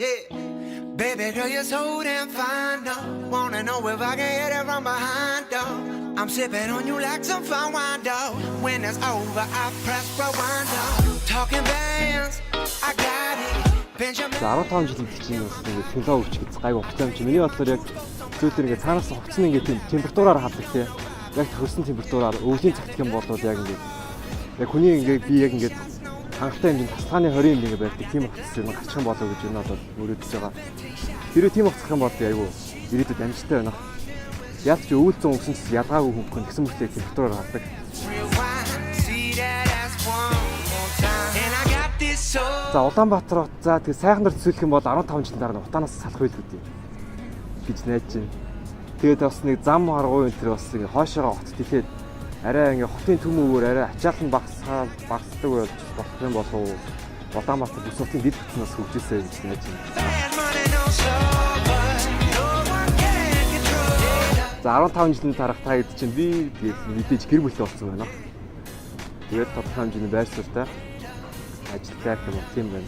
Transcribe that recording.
Yeah, baby girl, you're so damn fine, though. Wanna know if I can hit it from behind, though. I'm sipping on you like some fine wine, though. When it's over, I press rewind, though. Talking bands, I got it. Benjamin. За 15 жилийн чинь бас ингээд фило өгч гэж гайгүй хугацаа юм чи. Миний бодлоор яг зүйдэр ингээд цаанаас хувцсан ингээд тийм температураар хаддаг те. Яг хөрсөн температураар өвлийн цагт юм болоод яг ингээд яг хүний ингээд би яг ингээд хангалттай хэмжээнд тасгааны 20 юм ингээд байдаг тийм хувцас юм гарчих юм болоо гэж энэ бол өрөөдөж байгаа. Хэрэв тийм хувцах юм бол айгүй ирээдүйд амжилттай байна. Яг ч өвөлзөн өгсөн ч ялгаагүй хөнгөн гэсэн мөртлөө температураар хаддаг. За Улаанбаатар за тэгээ сайхан дөр төсөөлөх юм бол 15 жилийн дараа утаанаас салах байл үү гэж найдаж байна. Тэгээд бас нэг зам харгуй энэ төр бас ингээ хойшоогоо хот тэлээд арай ингээ хотын төмөөр арай ачаал нь багасдаг болох юм болов уу? Улаанбаатар бүс хотын дэд бүтнээс хөгжөөсэй гэж найдаж байна. За 15 жилийн дараах та хэд чинь би мэдээж гэр бүлтэй болсон байна. Тэгээд тодорхой хэмжээний байр суурьтай ажилтай гэх юм тийм байна.